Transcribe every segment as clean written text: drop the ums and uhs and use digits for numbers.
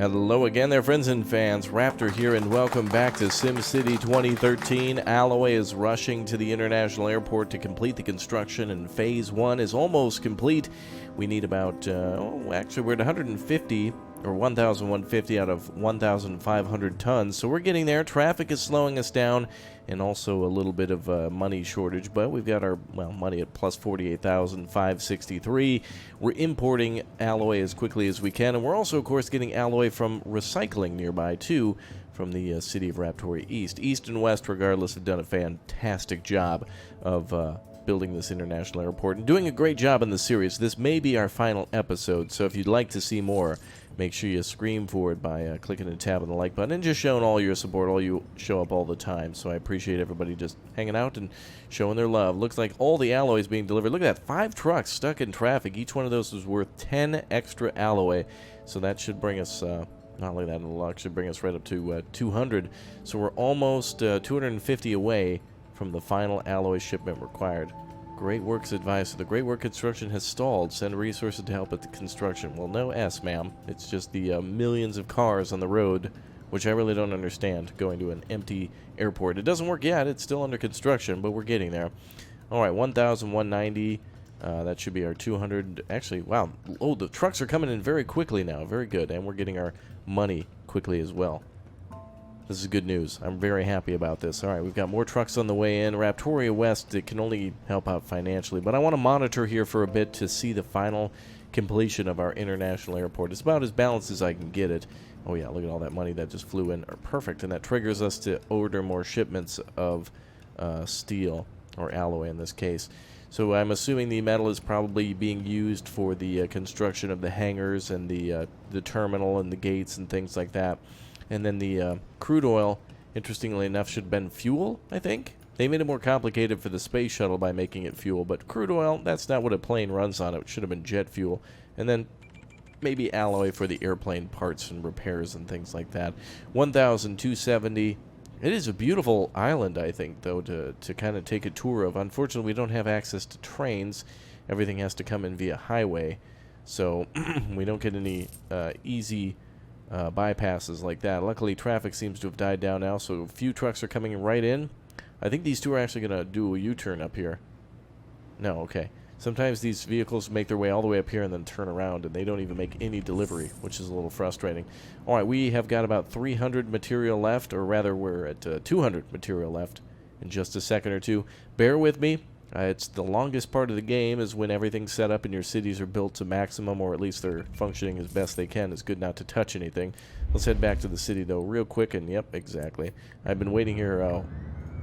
Hello again there, friends and fans. Raptor here, and welcome back to SimCity 2013. Alloy is rushing to the International Airport to complete the construction, and Phase 1 is almost complete. We need about, actually we're at 150, or 1,150 out of 1,500 tons, so we're getting there. Traffic is slowing us down, and also a little bit of money shortage, but we've got our, money at plus 48,563. We're importing alloy as quickly as we can, and we're also, of course, getting alloy from recycling nearby, too, from the city of Raptoria East. East and West, regardless, have done a fantastic job of building this international airport and doing a great job in the series. This may be our final episode, so if you'd like to see more, make sure you scream for it by clicking and tapping the like button and just showing all your support. All you show up all the time, so I appreciate everybody just hanging out and showing their love. Looks like all the alloy is being delivered. Look at that, 5 trucks stuck in traffic. Each one of those is worth 10 extra alloy, so that should bring us, not only that, it'll actually bring us right up to 200. So we're almost 250 away from the final alloy shipment required. Great Works advice. The Great Work construction has stalled. Send resources to help at the construction. Well, no S, ma'am. It's just the millions of cars on the road, which I really don't understand, going to an empty airport. It doesn't work yet. It's still under construction, but we're getting there. All right, 1,190. That should be our 200. Actually, wow. Oh, the trucks are coming in very quickly now. Very good. And we're getting our money quickly as well. This is good news. I'm very happy about this. All right, we've got more trucks on the way in. Raptoria West, it can only help out financially, but I want to monitor here for a bit to see the final completion of our international airport. It's about as balanced as I can get it. Oh yeah, look at all that money that just flew in. Perfect, and that triggers us to order more shipments of steel, or alloy in this case. So I'm assuming the metal is probably being used for the construction of the hangars and the terminal and the gates and things like that. And then the crude oil, interestingly enough, should have been fuel, I think. They made it more complicated for the space shuttle by making it fuel, but crude oil, that's not what a plane runs on. It should have been jet fuel. And then maybe alloy for the airplane parts and repairs and things like that. 1,270. It is a beautiful island, I think, though, to kind of take a tour of. Unfortunately, we don't have access to trains. Everything has to come in via highway, so we don't get any easy bypasses like that. Luckily, traffic seems to have died down now, so a few trucks are coming right in. I think these two are actually going to do a U-turn up here. No, okay. Sometimes these vehicles make their way all the way up here and then turn around, and they don't even make any delivery, which is a little frustrating. All right, we have got about 300 material left, or rather, we're at 200 material left in just a second or two. Bear with me. It's the longest part of the game is when everything's set up and your cities are built to maximum, or at least they're functioning as best they can. It's good not to touch anything. Let's head back to the city, though, real quick, and yep, exactly. I've been waiting here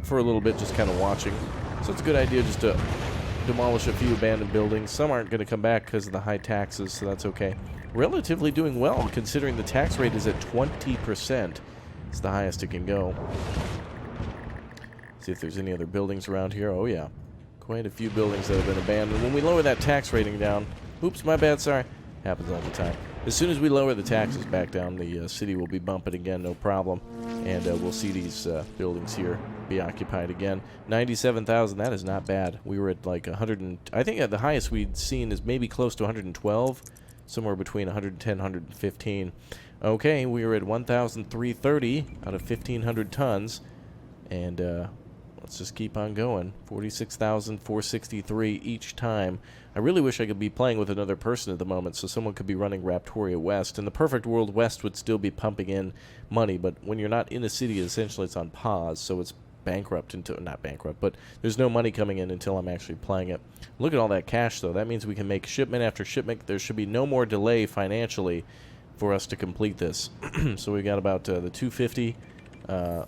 for a little bit, just kind of watching. So it's a good idea just to demolish a few abandoned buildings. Some aren't going to come back because of the high taxes, so that's okay. Relatively doing well, considering the tax rate is at 20%. It's the highest it can go. See if there's any other buildings around here. Oh, yeah. Quite a few buildings that have been abandoned. When we lower that tax rating down, oops, my bad, sorry, happens all the time. As soon as we lower the taxes back down, the city will be bumping again, no problem. And we'll see these buildings here be occupied again. 97,000, that is not bad. We were at like 100, and I think at the highest we'd seen is maybe close to 112, somewhere between 110, 115. Okay, we were at 1,330 out of 1,500 tons, and let's just keep on going. 46,463 each time. I really wish I could be playing with another person at the moment, so someone could be running Raptoria West. In the perfect world, West would still be pumping in money, but when you're not in a city, essentially it's on pause, so it's bankrupt until, not bankrupt, but there's no money coming in until I'm actually playing it. Look at all that cash, though. That means we can make shipment after shipment. There should be no more delay financially for us to complete this. So we got about the 250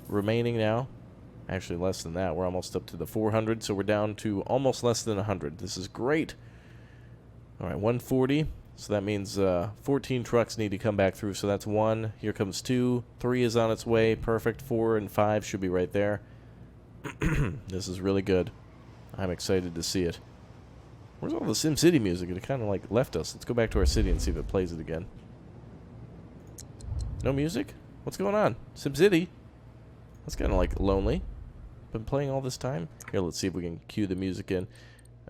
remaining now. Actually, less than that. We're almost up to the 400, so we're down to almost less than 100. This is great. All right, 140. So that means 14 trucks need to come back through. So that's 1. Here comes 2. 3 is on its way. Perfect. 4 and 5 should be right there. This is really good. I'm excited to see it. Where's all the SimCity music? It kind of like left us. Let's go back to our city and see if it plays it again. No music? What's going on? SimCity? That's kind of like lonely. Been playing all this time. Here, let's see if we can cue the music in.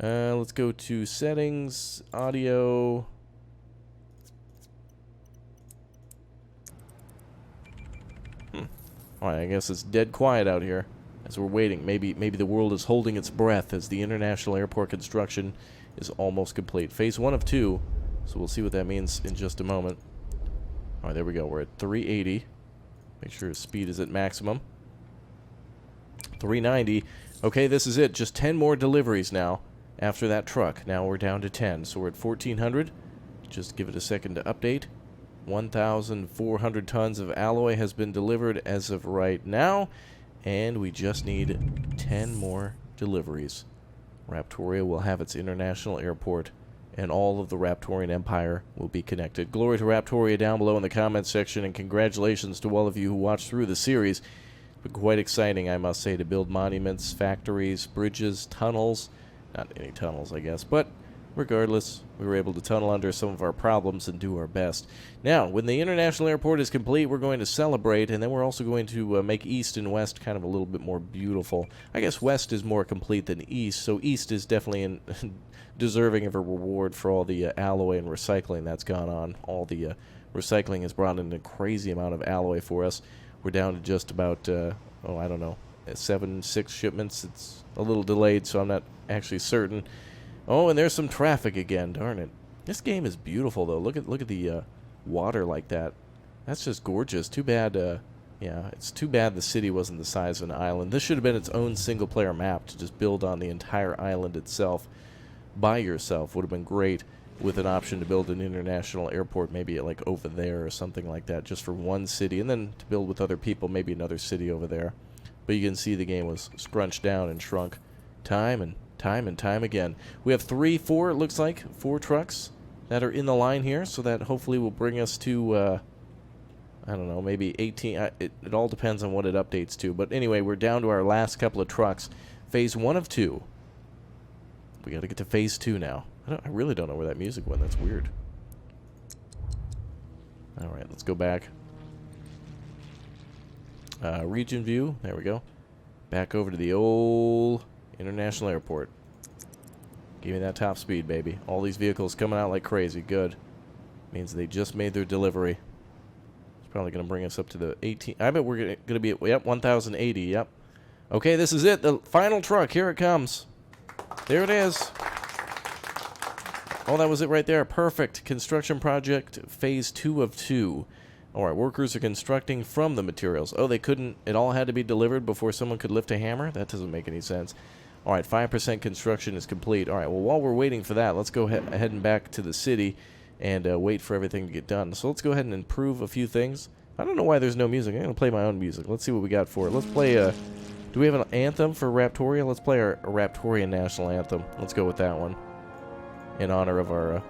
Let's go to settings, audio. Alright, I guess it's dead quiet out here as we're waiting. Maybe the world is holding its breath as the international airport construction is almost complete. Phase 1 of 2, so we'll see what that means in just a moment. Alright, there we go. We're at 380. Make sure his speed is at maximum. 390. Okay, this is it. Just 10 more deliveries now after that truck. Now we're down to 10, so we're at 1,400. Just give it a second to update. 1,400 tons of alloy has been delivered as of right now, and we just need 10 more deliveries. Raptoria will have its international airport, and all of the Raptorian Empire will be connected. Glory to Raptoria down below in the comments section, and congratulations to all of you who watched through the series. It's been quite exciting, I must say, to build monuments, factories, bridges, tunnels. Not any tunnels, I guess, but regardless, we were able to tunnel under some of our problems and do our best. Now, when the international airport is complete, we're going to celebrate, and then we're also going to make East and West kind of a little bit more beautiful. I guess West is more complete than East, so East is definitely deserving of a reward for all the alloy and recycling that's gone on. All the recycling has brought in a crazy amount of alloy for us. We're down to just about, I don't know, 6 shipments. It's a little delayed, so I'm not actually certain. Oh, and there's some traffic again. Darn it. This game is beautiful, though. Look at the water like that. That's just gorgeous. Too bad, yeah, it's too bad the city wasn't the size of an island. This should have been its own single-player map to just build on the entire island itself by yourself. Would have been great with an option to build an international airport, maybe like over there or something like that, just for one city, and then to build with other people, maybe another city over there. But you can see the game was scrunched down and shrunk time and time again. We have 4, it looks like, 4 trucks that are in the line here, so that hopefully will bring us to, I don't know, maybe 18. It all depends on what it updates to. But anyway, we're down to our last couple of trucks. Phase 1 of 2. We got to get to Phase 2 now. I really don't know where that music went. That's weird. Alright, let's go back. Region view. There we go. Back over to the old international airport. Give me that top speed, baby. All these vehicles coming out like crazy. Good. Means they just made their delivery. It's probably going to bring us up to the 18. I bet we're going to be at, yep, 1,080. Yep. Okay, this is it. The final truck. Here it comes. There it is. Oh, that was it right there. Perfect. Construction project phase 2 of 2. Alright, workers are constructing from the materials. Oh, they couldn't... It all had to be delivered before someone could lift a hammer? That doesn't make any sense. Alright, 5% construction is complete. Alright, well, while we're waiting for that, let's go heading back to the city and wait for everything to get done. So let's go ahead and improve a few things. I don't know why there's no music. I'm going to play my own music. Let's see what we got for it. Let's play... do we have an anthem for Raptoria? Let's play our Raptorian national anthem. Let's go with that one. In honor of our...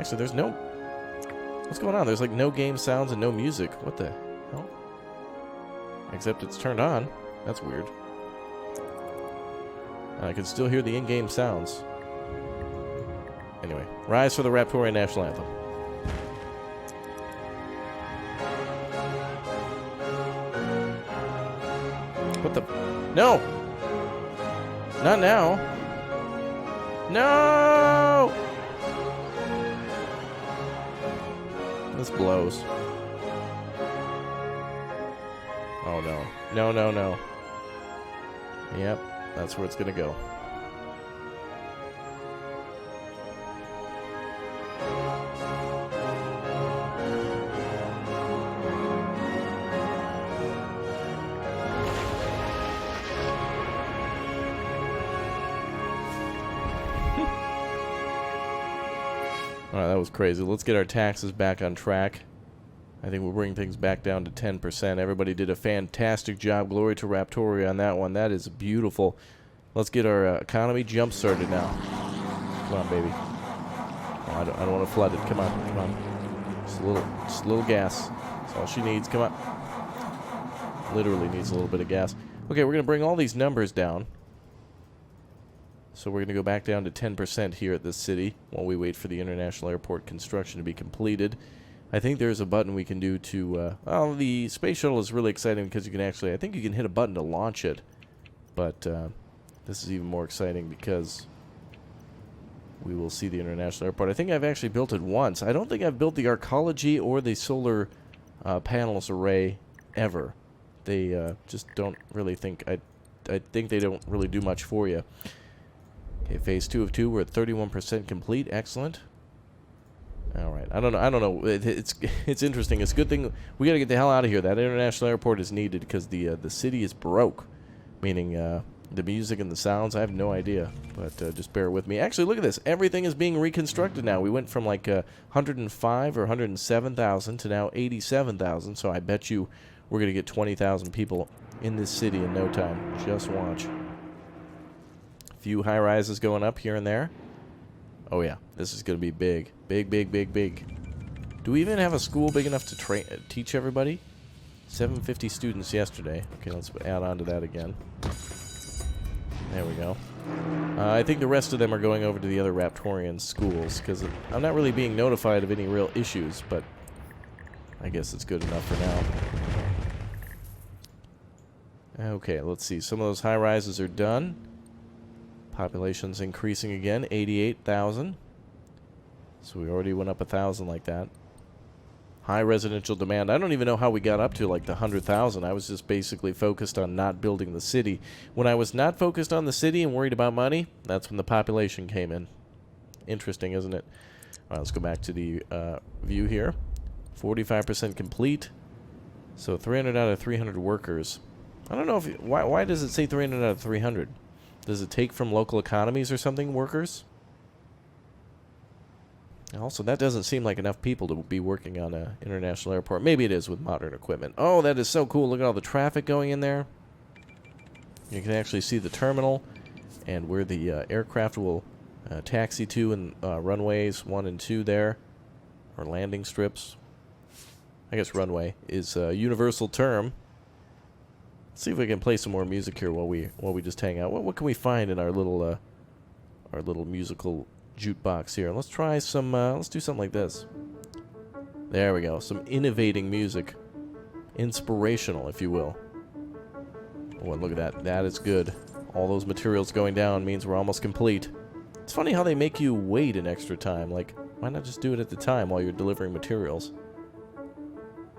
Actually, there's no... What's going on? There's like no game sounds and no music. What the hell? Except it's turned on. That's weird. And I can still hear the in-game sounds. Anyway, rise for the Raptorian national anthem. What the... No! Not now! No! This blows. Oh no. No, no, no. Yep, that's where it's gonna go. Alright, that was crazy. Let's get our taxes back on track. I think we'll bring things back down to 10%. Everybody did a fantastic job. Glory to Raptoria on that one. That is beautiful. Let's get our economy jump-started now. Come on, baby. Oh, I don't want to flood it. Come on, come on. Just a little gas. That's all she needs. Come on. Literally needs a little bit of gas. Okay, we're going to bring all these numbers down. So we're going to go back down to 10% here at this city while we wait for the international airport construction to be completed. I think there's a button we can do to... well, the space shuttle is really exciting because you can actually... I think you can hit a button to launch it. But this is even more exciting because we will see the international airport. I think I've actually built it once. I don't think I've built the arcology or the solar panels array ever. they just don't really think... I think they don't really do much for you. Okay, phase 2 of 2, we're at 31% complete. Excellent. All right. I don't know. It's interesting. It's a good thing we got to get the hell out of here. That international airport is needed because the city is broke, meaning the music and the sounds. I have no idea, but just bear with me. Actually, look at this. Everything is being reconstructed now. We went from like 105 or 107,000 to now 87,000. So I bet you we're gonna get 20,000 people in this city in no time. Just watch. A few high rises going up here and there. Oh yeah, this is going to be big. Big, big, big, big. Do we even have a school big enough to teach everybody? 750 students yesterday. Okay, let's add on to that again. There we go. I think the rest of them are going over to the other Raptorian schools, because I'm not really being notified of any real issues, but I guess it's good enough for now. Okay, let's see. Some of those high rises are done. Population's increasing again, 88,000. So we already went up 1,000 like that. High residential demand. I don't even know how we got up to like the 100,000. I was just basically focused on not building the city. When I was not focused on the city and worried about money, that's when the population came in. Interesting, isn't it? All right, let's go back to the view here. 45% complete. So 300 out of 300 workers. I don't know if... Why does it say 300 out of 300? Does it take from local economies or something, workers? Also, that doesn't seem like enough people to be working on an international airport. Maybe it is with modern equipment. Oh, that is so cool. Look at all the traffic going in there. You can actually see the terminal and where the aircraft will taxi to, and runways 1 and 2 there, or landing strips. I guess runway is a universal term. Let's see if we can play some more music here while we just hang out. What can we find in our little musical jukebox here? Let's try some. Let's do something like this. There we go. Some innovating music, inspirational, if you will. Oh, and look at that. That is good. All those materials going down means we're almost complete. It's funny how they make you wait an extra time. Like, why not just do it at the time while you're delivering materials?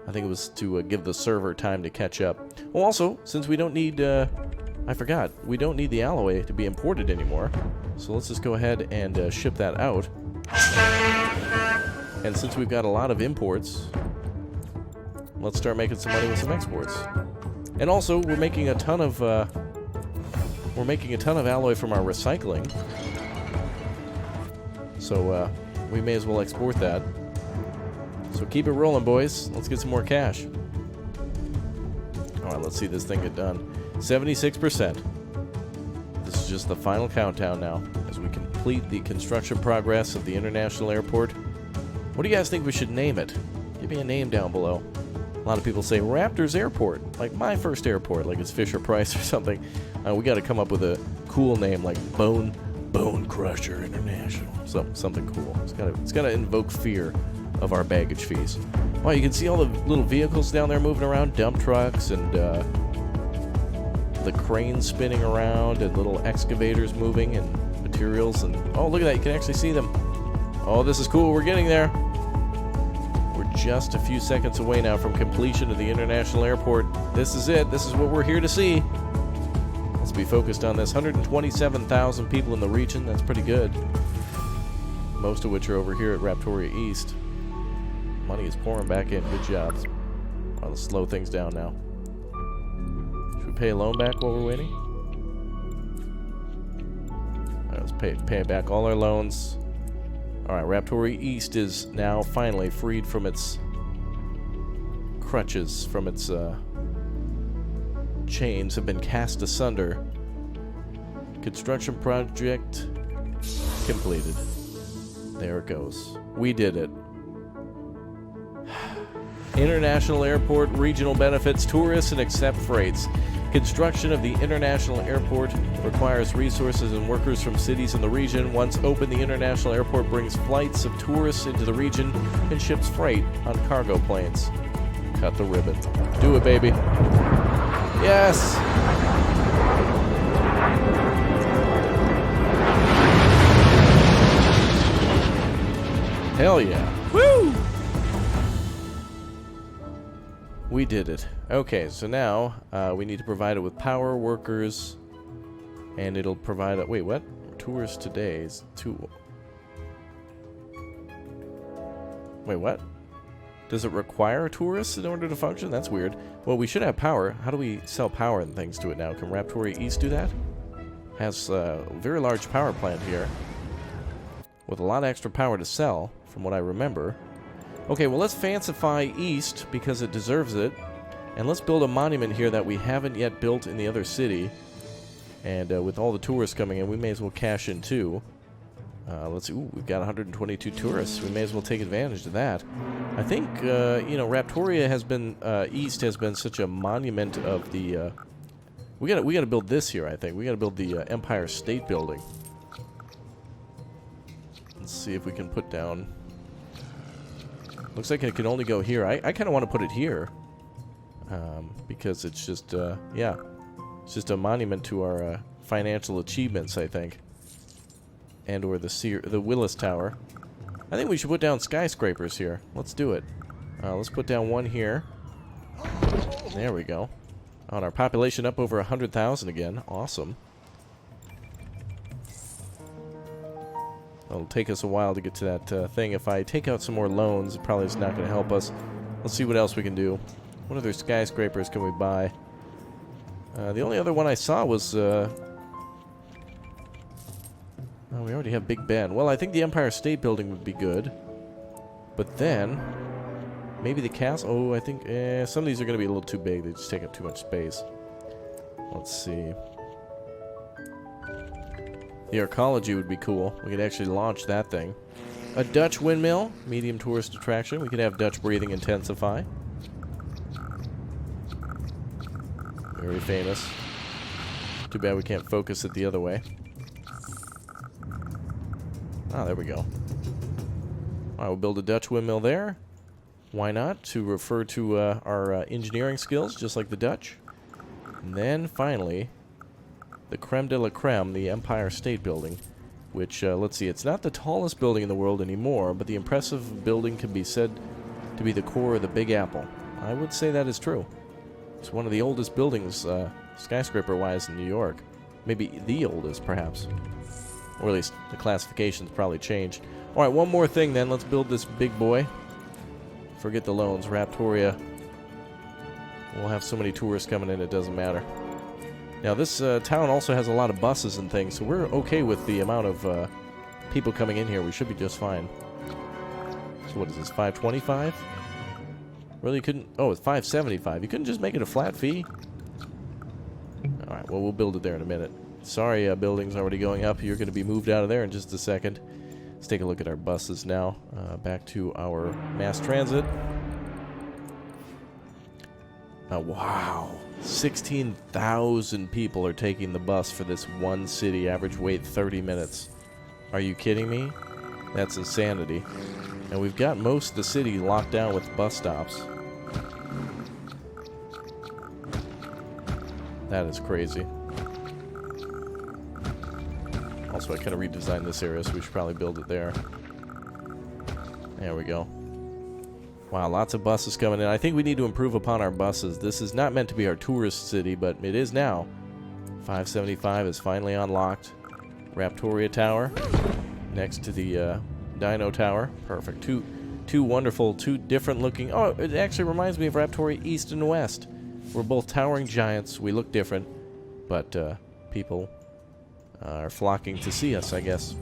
I think it was to give the server time to catch up. Well, also, since we don't need... I forgot. We don't need the alloy to be imported anymore. So let's just go ahead and ship that out. And since we've got a lot of imports, let's start making some money with some exports. And also, we're making a ton of alloy from our recycling. So we may as well export that. So keep it rolling, boys. Let's get some more cash. Alright, let's see this thing get done. 76%. This is just the final countdown now as we complete the construction progress of the international airport. What do you guys think we should name it? Give me a name down below. A lot of people say Raptors Airport, like my first airport, like it's Fisher-Price or something. We got to come up with a cool name like Bone Crusher International. Something cool. It's got to invoke fear of our baggage fees. Wow, you can see all the little vehicles down there moving around, dump trucks and the cranes spinning around and little excavators moving and materials, and oh, look at that, you can actually see them. Oh, this is cool. We're getting there. We're just a few seconds away now from completion of the international airport. This is it. This is what we're here to see. Let's be focused on this. 127,000 people in the region. That's pretty good. Most of which are over here at Raptoria East. Money is pouring back in. Good job. Well, let's slow things down now. Should we pay a loan back while we're waiting? All right, let's pay back all our loans. All right, Raptoria East is now finally freed from its crutches, from its chains have been cast asunder. Construction project completed. There it goes. We did it. International airport, regional benefits, tourists, and accept freights. Construction of the international airport requires resources and workers from cities in the region. Once open, the international airport brings flights of tourists into the region and ships freight on cargo planes. Cut the ribbon. Do it, baby. Yes! Hell yeah. Woo! We did it. Okay, so now we need to provide it with power, workers, and it'll provide a... Wait, what? Tours today's... Wait, what? Does it require tourists in order to function? That's weird. Well, we should have power. How do we sell power and things to it now? Can Raptoria East do that? Has a very large power plant here with a lot of extra power to sell, from what I remember. Okay, well, let's fancify East because it deserves it. And let's build a monument here that we haven't yet built in the other city. And with all the tourists coming in, we may as well cash in too. Let's see. Ooh, we've got 122 tourists. We may as well take advantage of that. I think, you know, Raptoria has been, East has been such a monument of the, we gotta build this here, I think. We gotta build the Empire State Building. Let's see if we can put down... Looks like it can only go here. I kind of want to put it here. Because it's just, yeah. It's just a monument to our financial achievements, I think. And or the Willis Tower. I think we should put down skyscrapers here. Let's do it. Let's put down one here. There we go. On our population up over 100,000 again. Awesome. It'll take us a while to get to that thing. If I take out some more loans, it probably is not going to help us. Let's see what else we can do. What other skyscrapers can we buy? The only other one I saw was... Oh, we already have Big Ben. Well, I think the Empire State Building would be good. But then... Maybe the castle... Oh, I think... some of these are going to be a little too big. They just take up too much space. Let's see. The arcology would be cool. We could actually launch that thing. A Dutch windmill. Medium tourist attraction. We could have Dutch breathing intensify. Very famous. Too bad we can't focus it the other way. Ah, there we go. Alright, we'll build a Dutch windmill there. Why not? To refer to our engineering skills, just like the Dutch. And then, finally, the creme de la creme, the Empire State Building. Which, let's see, it's not the tallest building in the world anymore, but the impressive building can be said to be the core of the Big Apple. I would say that is true. It's one of the oldest buildings, skyscraper-wise, in New York. Maybe the oldest, perhaps. Or at least the classification's probably changed. Alright, one more thing then. Let's build this big boy. Forget the loans. Raptoria. We'll have so many tourists coming in, it doesn't matter. Now, this town also has a lot of buses and things, so we're okay with the amount of people coming in here. We should be just fine. So what is this, 525? Really, you couldn't... Oh, it's 575. You couldn't just make it a flat fee? Alright, well, we'll build it there in a minute. Sorry, building's already going up. You're going to be moved out of there in just a second. Let's take a look at our buses now. Back to our mass transit. Wow. 16,000 people are taking the bus for this one city. Average wait 30 minutes. Are you kidding me? That's insanity. And we've got most of the city locked down with bus stops. That is crazy. Also, I kind of redesigned this area, so we should probably build it there. There we go. Wow, lots of buses coming in. I think we need to improve upon our buses. This is not meant to be our tourist city, but it is now. 575 is finally unlocked. Raptoria Tower. Next to the Dino Tower. Perfect. Two wonderful, two different looking... Oh, it actually reminds me of Raptoria East and West. We're both towering giants. We look different. But people are flocking to see us, I guess.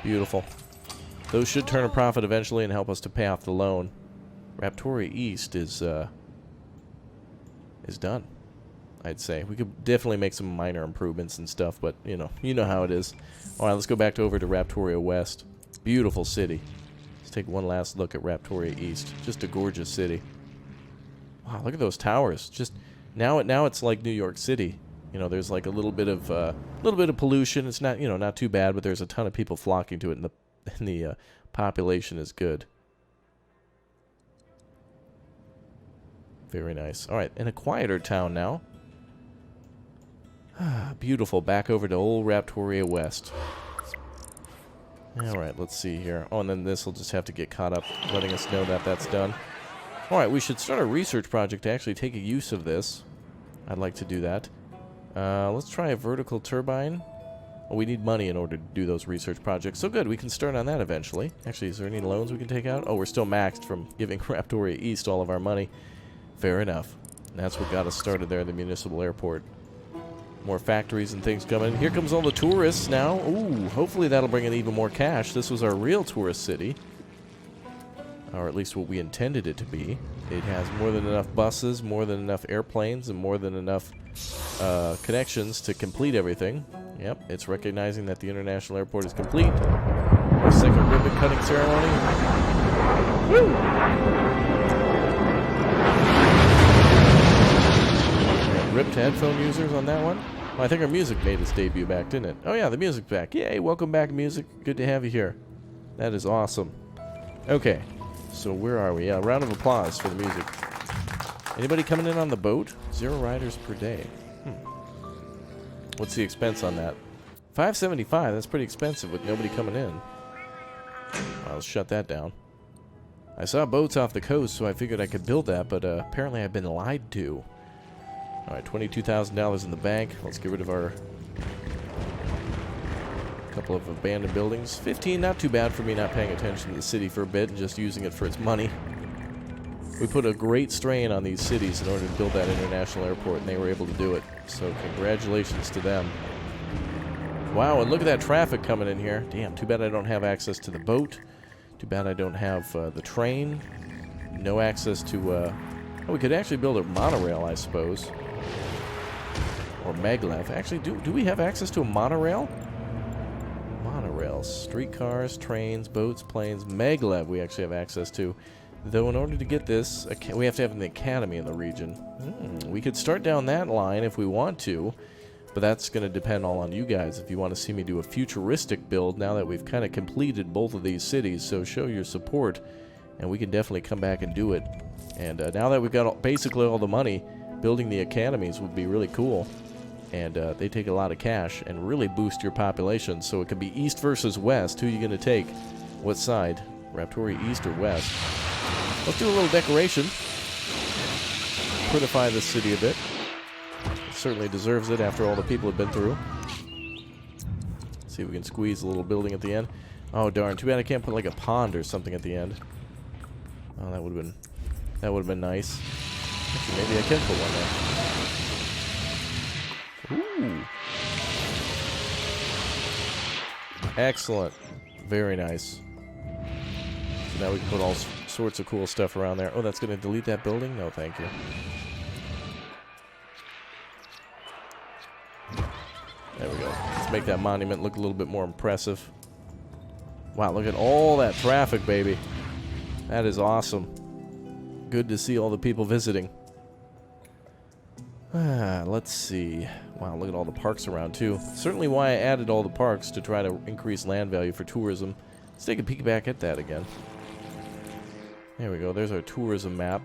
Beautiful. Those should turn a profit eventually and help us to pay off the loan. Raptoria East is done, I'd say. We could definitely make some minor improvements and stuff, but you know how it is. Alright, let's go back over to Raptoria West. Beautiful city. Let's take one last look at Raptoria East. Just a gorgeous city. Wow, look at those towers. Just now it's like New York City. You know, there's like a little bit of pollution. It's not, not too bad, but there's a ton of people flocking to it, and the population is good. Very nice. All right, in a quieter town now. Beautiful. Back over to old Raptoria West. All right, let's see here. Oh, and then this will just have to get caught up, letting us know that that's done. Alright, we should start a research project to actually take a use of this. I'd like to do that. Let's try a vertical turbine. Well, we need money in order to do those research projects. So good, we can start on that eventually. Actually, is there any loans we can take out? Oh, we're still maxed from giving Raptoria East all of our money. Fair enough. And that's what got us started there at the municipal airport. More factories and things coming. Here comes all the tourists now. Ooh, hopefully that'll bring in even more cash. This was our real tourist city. Or at least what we intended it to be. It has more than enough buses, more than enough airplanes, and more than enough connections to complete everything. Yep, it's recognizing that the international airport is complete. Our second ribbon cutting ceremony. Woo! Ripped headphone users on that one. Well, I think our music made its debut back, didn't it? Oh yeah, the music's back. Yay, welcome back, music. Good to have you here. That is awesome. Okay, so where are we? Yeah, round of applause for the music. Anybody coming in on the boat? 0 riders per day. What's the expense on that? $575. That's pretty expensive with nobody coming in. I'll shut that down. I saw boats off the coast, so I figured I could build that, but apparently I've been lied to. Alright, $22,000 in the bank. Let's get rid of our couple of abandoned buildings. 15, not too bad for me not paying attention to the city for a bit and just using it for its money. We put a great strain on these cities in order to build that international airport, and they were able to do it. So congratulations to them. Wow, and look at that traffic coming in here. Damn, too bad I don't have access to the boat. Too bad I don't have the train. No access to... oh, we could actually build a monorail, I suppose. Or maglev. Actually, do we have access to a monorail? Monorails. Streetcars, trains, boats, planes. Maglev we actually have access to. Though in order to get this, we have to have an academy in the region. We could start down that line if we want to, but that's going to depend all on you guys if you want to see me do a futuristic build now that we've kind of completed both of these cities. So show your support, and we can definitely come back and do it. And now that we've got basically all the money, building the academies would be really cool. And they take a lot of cash and really boost your population. So it could be east versus west. Who are you going to take? What side? Raptoria East or West? Let's do a little decoration. Prettify this city a bit. It certainly deserves it after all the people have been through. Let's see if we can squeeze a little building at the end. Oh darn, too bad I can't put like a pond or something at the end. Oh, that would have been nice. Actually, maybe I can put one there. Ooh. Excellent. Very nice. So now we can put all sorts of cool stuff around there. Oh, that's going to delete that building? No, thank you. There we go. Let's make that monument look a little bit more impressive. Wow, look at all that traffic, baby. That is awesome. Good to see all the people visiting. Let's see. Wow, look at all the parks around, too. Certainly why I added all the parks to try to increase land value for tourism. Let's take a peek back at that again. There we go. There's our tourism map.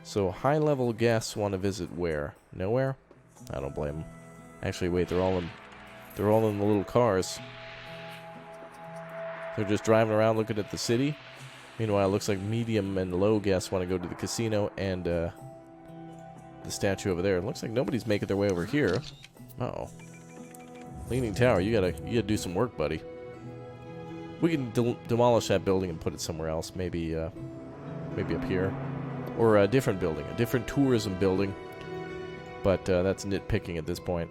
So high-level guests want to visit where? Nowhere? I don't blame them. Actually, wait. They're all in the little cars. They're just driving around looking at the city. Meanwhile, it looks like medium and low guests want to go to the casino and the statue over there. It looks like nobody's making their way over here. Uh-oh. Leaning Tower, you gotta do some work, buddy. We can demolish that building and put it somewhere else. Maybe up here. Or a different building. A different tourism building. But that's nitpicking at this point.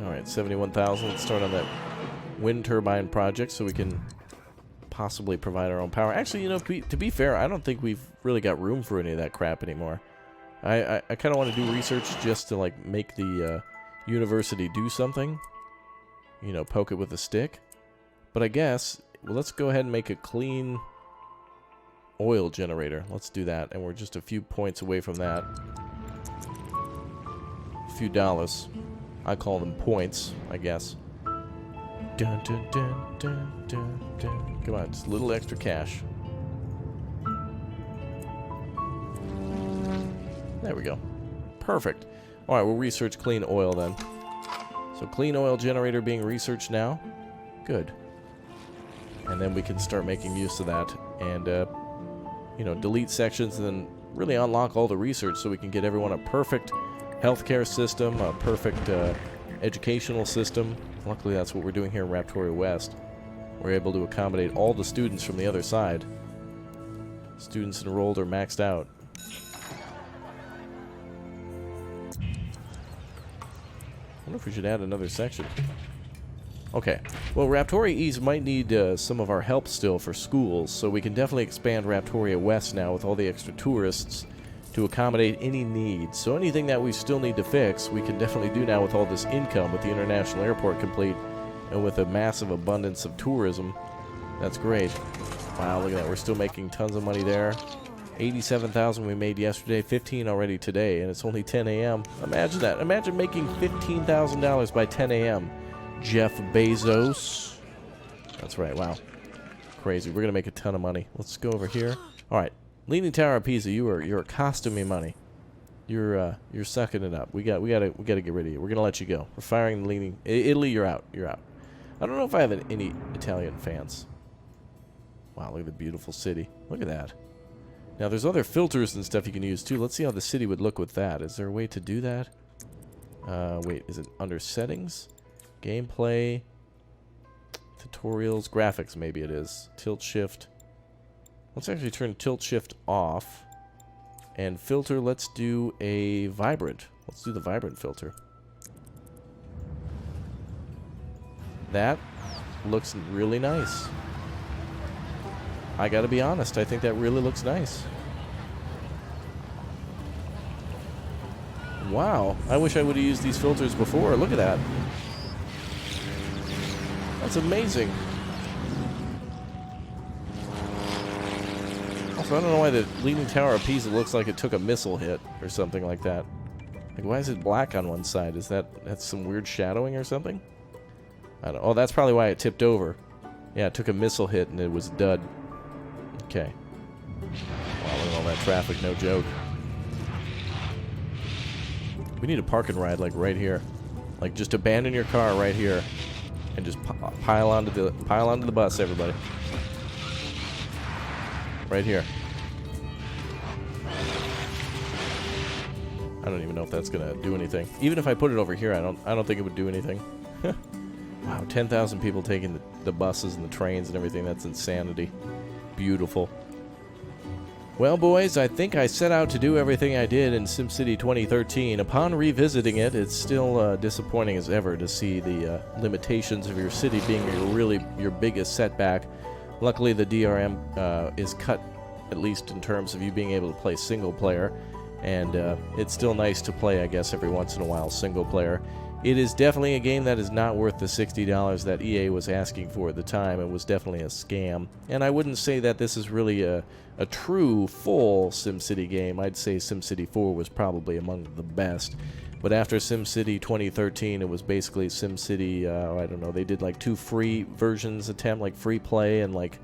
Alright, 71,000. Let's start on that wind turbine project so we can possibly provide our own power. Actually, you know, to be fair, I don't think we've really got room for any of that crap anymore. I kind of want to do research just to, like, make the university do something. You know, poke it with a stick. But I guess, well, let's go ahead and make a clean oil generator. Let's do that. And we're just a few points away from that. A few dollars. I call them points, I guess. Dun, dun, dun, dun, dun, dun. Come on, just a little extra cash. There we go. Perfect. Alright, we'll research clean oil then. So clean oil generator being researched now. Good. And then we can start making use of that and, you know, delete sections and then really unlock all the research so we can get everyone a perfect healthcare system, a perfect educational system. Luckily, that's what we're doing here in Raptoria West. We're able to accommodate all the students from the other side. Students enrolled are maxed out. I wonder if we should add another section. Okay. Well, Raptoria East might need some of our help still for schools, so we can definitely expand Raptoria West now with all the extra tourists to accommodate any needs. So anything that we still need to fix, we can definitely do now with all this income, with the international airport complete, and with a massive abundance of tourism. That's great. Wow, look at that. We're still making tons of money there. 87,000 we made yesterday, 15 already today, and it's only 10 a.m. Imagine that. Imagine making $15,000 by 10 a.m. Jeff Bezos. That's right. Wow. Crazy. We're going to make a ton of money. Let's go over here. All right. Leaning Tower of Pisa, you're costing me money. You're sucking it up. We gotta get rid of you. We're gonna let you go. We're firing the Leaning. Italy, you're out. You're out. I don't know if I have any Italian fans. Wow, look at the beautiful city. Look at that. Now there's other filters and stuff you can use too. Let's see how the city would look with that. Is there a way to do that? Wait, is it under settings? Gameplay, tutorials, graphics maybe it is. Tilt shift. Let's actually turn tilt shift off. And filter, let's do a vibrant. Let's do the vibrant filter. That looks really nice. I gotta be honest, I think that really looks nice. Wow, I wish I would have used these filters before. Look at that. That's amazing. Also, I don't know why the Leaning Tower of Pisa looks like it took a missile hit or something like that. Like, why is it black on one side? Is that's some weird shadowing or something? I don't. Oh, that's probably why it tipped over. Yeah, it took a missile hit and it was dud. Okay. Wow, look at all that traffic, no joke. We need a park and ride, like, right here. Like, just abandon your car right here. And just pile onto the bus, everybody. Right here. I don't even know if that's gonna do anything. Even if I put it over here, I don't think it would do anything. Wow, 10,000 people taking the buses and the trains and everything. That's insanity. Beautiful. Well, boys, I think I set out to do everything I did in SimCity 2013. Upon revisiting it, it's still disappointing as ever to see the limitations of your city being your biggest setback. Luckily, the DRM is cut, at least in terms of you being able to play single player, and it's still nice to play, I guess, every once in a while single player. It is definitely a game that is not worth the $60 that EA was asking for at the time. It was definitely a scam. And I wouldn't say that this is really a true, full SimCity game. I'd say SimCity 4 was probably among the best. But after SimCity 2013, it was basically SimCity, I don't know, they did like 2 free versions attempt, like free play and like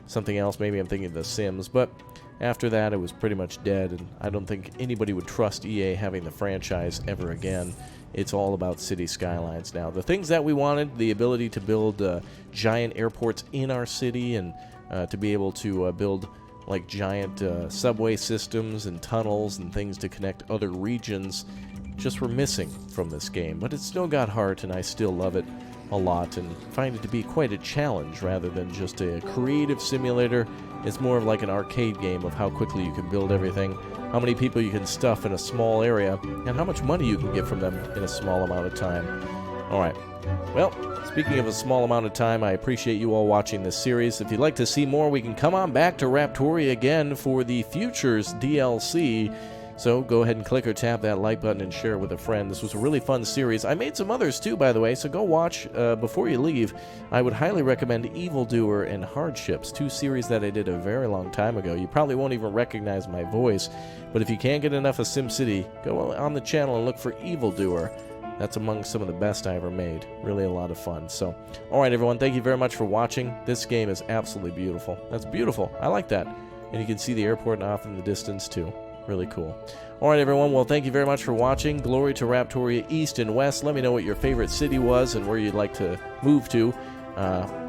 something else. Maybe I'm thinking of The Sims. But after that, it was pretty much dead. And I don't think anybody would trust EA having the franchise ever again. It's all about city skylines now. The things that we wanted, the ability to build giant airports in our city and to be able to build like giant subway systems and tunnels and things to connect other regions, just were missing from this game. But it still got heart, and I still love it a lot and find it to be quite a challenge rather than just a creative simulator. It's more of like an arcade game of how quickly you can build everything, how many people you can stuff in a small area, and how much money you can get from them in a small amount of time. Alright, well, speaking of a small amount of time, I appreciate you all watching this series. If you'd like to see more, we can come on back to Raptoria again for the Futures DLC. So go ahead and click or tap that like button and share it with a friend. This was a really fun series. I made some others too, by the way, so go watch before you leave. I would highly recommend Evildoer and Hardships, 2 series that I did a very long time ago. You probably won't even recognize my voice, but if you can't get enough of SimCity, go on the channel and look for Evildoer. That's among some of the best I ever made. Really a lot of fun. So, alright everyone, thank you very much for watching. This game is absolutely beautiful. That's beautiful. I like that. And you can see the airport off in the distance too. Really cool. Alright everyone, well thank you very much for watching. Glory to Raptoria East and West. Let me know what your favorite city was and where you'd like to move to.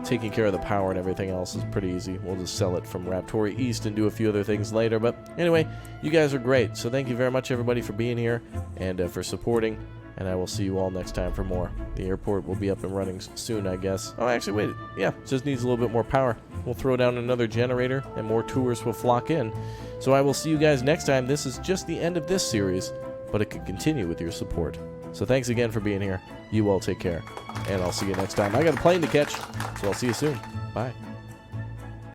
taking care of the power and everything else is pretty easy. We'll just sell it from Raptori East and do a few other things later. But anyway, you guys are great. So thank you very much, everybody, for being here and for supporting. And I will see you all next time for more. The airport will be up and running soon, I guess. Oh, actually, wait. Yeah, just needs a little bit more power. We'll throw down another generator, and more tours will flock in. So I will see you guys next time. This is just the end of this series, but it could continue with your support. So thanks again for being here. You all take care. And I'll see you next time. I got a plane to catch, so I'll see you soon. Bye.